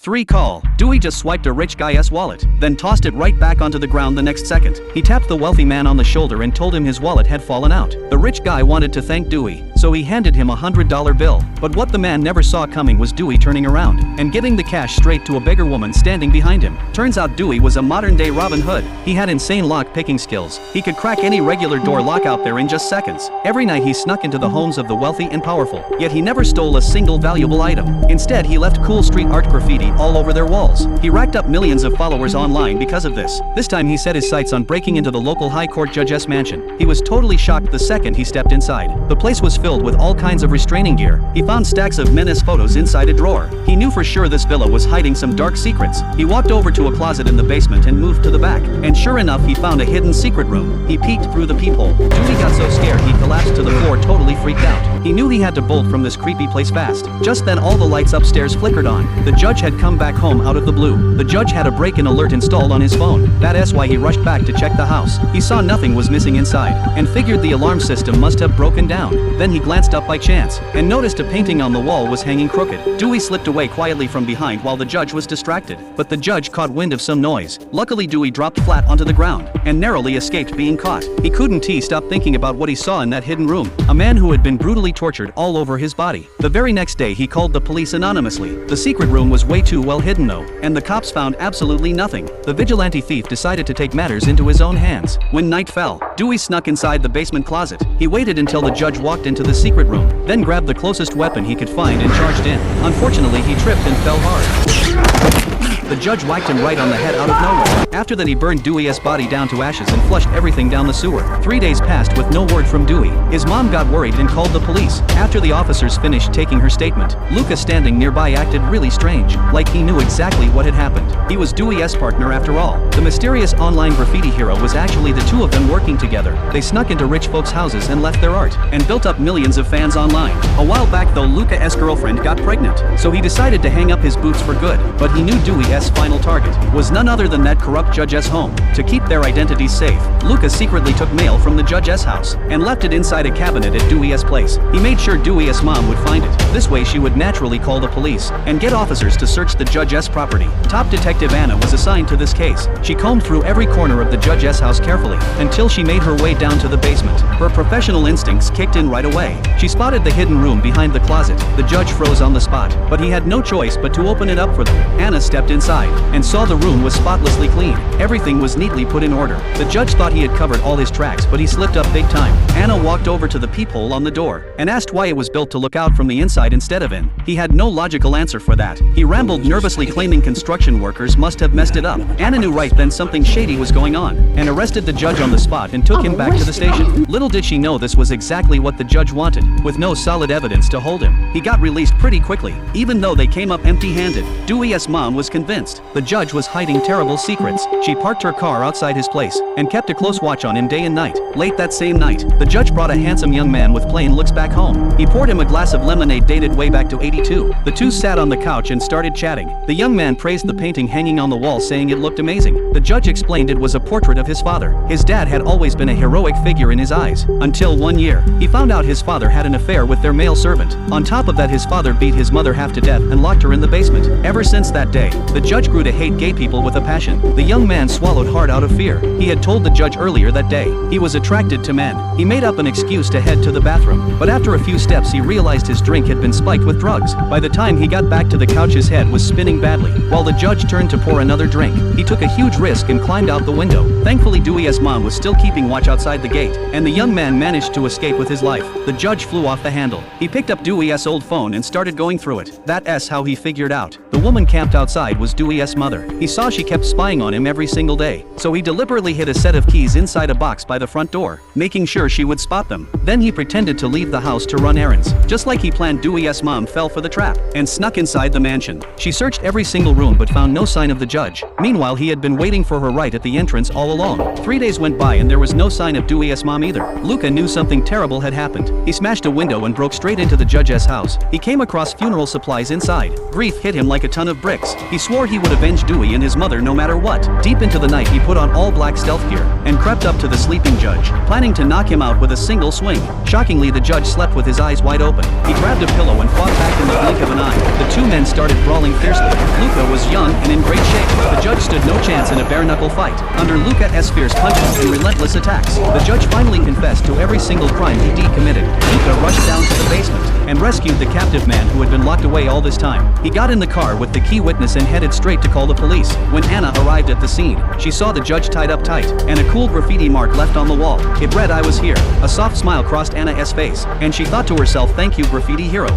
3 call. Dewey just swiped a rich guy's wallet, then tossed it right back onto the ground the next second. He tapped the wealthy man on the shoulder and told him his wallet had fallen out. The rich guy wanted to thank Dewey, so he handed him a $100 bill. But what the man never saw coming was Dewey turning around and giving the cash straight to a beggar woman standing behind him. Turns out Dewey was a modern-day Robin Hood. He had insane lock-picking skills. He could crack any regular door lock out there in just seconds. Every night he snuck into the homes of the wealthy and powerful, yet he never stole a single valuable item. Instead, he left cool street art graffiti all over their walls. He racked up millions of followers online because of this. This time he set his sights on breaking into the local high court judge's mansion. He was totally shocked the second he stepped inside. The place was filled with all kinds of restraining gear. He found stacks of men's photos inside a drawer. He knew for sure this villa was hiding some dark secrets. He walked over to a closet in the basement and moved to the back. And sure enough, he found a hidden secret room. He peeked through the peephole. Dewey got so scared he collapsed to the floor, totally freaked out. He knew he had to bolt from this creepy place fast. Just then all the lights upstairs flickered on. The judge had come back home out of the blue. The judge had a break-in alert installed on his phone. That's why he rushed back to check the house. He saw nothing was missing inside, and figured the alarm system must have broken down. Then he glanced up by chance, and noticed a painting on the wall was hanging crooked. Dewey slipped away quietly from behind while the judge was distracted. But the judge caught wind of some noise. Luckily Dewey dropped flat onto the ground, and narrowly escaped being caught. He couldn't stop thinking about what he saw in that hidden room. A man who had been brutally tortured all over his body. The very next day he called the police anonymously. The secret room was way too well hidden though, and the cops found absolutely nothing. The vigilante thief decided to take matters into his own hands. When night fell, Dewey snuck inside the basement closet. He waited until the judge walked into the secret room, then grabbed the closest weapon he could find and charged in. Unfortunately, he tripped and fell hard. The judge whacked him right on the head out of nowhere. After that he burned Dewey's body down to ashes and flushed everything down the sewer. 3 days passed with no word from Dewey. His mom got worried and called the police. After the officers finished taking her statement, Luca standing nearby acted really strange, like he knew exactly what had happened. He was Dewey's partner after all. The mysterious online graffiti hero was actually the two of them working together. They snuck into rich folks' houses and left their art, and built up millions of fans online. A while back though, Luca's girlfriend got pregnant, so he decided to hang up his boots for good. But he knew Dewey's final target was none other than that corrupt judge's home. To keep their identities safe, Luca secretly took mail from the judge's house and left it inside a cabinet at Dewey's place. He made sure Dewey's mom would find it. This way she would naturally call the police and get officers to search the judge's property. Top detective Anna was assigned to this case. She combed through every corner of the judge's house carefully until she made her way down to the basement. Her professional instincts kicked in right away. She spotted the hidden room behind the closet. The judge froze on the spot, but he had no choice but to open it up for them. Anna stepped inside and saw the room was spotlessly clean. Everything was neatly put in order. The judge thought he had covered all his tracks, but he slipped up big time. Anna walked over to the peephole on the door and asked why it was built to look out from the inside instead of in. He had no logical answer for that. He rambled nervously, claiming construction workers must have messed it up. Anna knew right then something shady was going on, and arrested the judge on the spot and took him back to the station. Little did she know this was exactly what the judge wanted. With no solid evidence to hold him, he got released pretty quickly. Even though they came up empty-handed, Dewey's mom was convinced the judge was hiding terrible secrets. She parked her car outside his place and kept a close watch on him day and night. Late that same night, the judge brought a handsome young man with plain looks back home. He poured him a glass of lemonade dated way back to '82. The two sat on the couch and started chatting. The young man praised the painting hanging on the wall, saying it looked amazing. The judge explained it was a portrait of his father. His dad had always been a heroic figure in his eyes, until one year, he found out his father had an affair with their male servant. On top of that, his father beat his mother half to death and locked her in the basement. Ever since that day, the judge grew to hate gay people with a passion. The young man swallowed hard out of fear. He had told the judge earlier that day he was attracted to men. He made up an excuse to head to the bathroom, but after a few steps he realized his drink had been spiked with drugs. By the time he got back to the couch, his head was spinning badly. While the judge turned to pour another drink, he took a huge risk and climbed out the window. Thankfully Dewey's mom was still keeping watch outside the gate, and the young man managed to escape with his life. The judge flew off the handle. He picked up Dewey's old phone and started going through it. That's how he figured out the woman camped outside was Dewey's mother. He saw she kept spying on him every single day, so he deliberately hid a set of keys inside a box by the front door, making sure she would spot them. Then he pretended to leave the house to run errands. Just like he planned, Dewey's mom fell for the trap and snuck inside the mansion. She searched every single room but found no sign of the judge. Meanwhile, he had been waiting for her right at the entrance all along. 3 days went by and there was no sign of Dewey's mom either. Luca knew something terrible had happened. He smashed a window and broke straight into the judge's house. He came across funeral supplies inside. Grief hit him like a a ton of bricks. He swore he would avenge Dewey and his mother no matter what. Deep into the night he put on all black stealth gear and crept up to the sleeping judge, planning to knock him out with a single swing. Shockingly, the judge slept with his eyes wide open. He grabbed a pillow and fought back in the blink of an eye. The two men started brawling fiercely. Luca was young and in great shape. The judge stood no chance in a bare-knuckle fight. Under Luca's fierce punches and relentless attacks, the judge finally confessed to every single crime he committed. Luca rushed down to the basement and rescued the captive man who had been locked away all this time. He got in the car with the key witness and headed straight to call the police. When Anna arrived at the scene, she saw the judge tied up tight and a cool graffiti mark left on the wall. It read, "I was here." A soft smile crossed Anna's face, and she thought to herself, "Thank you, graffiti hero."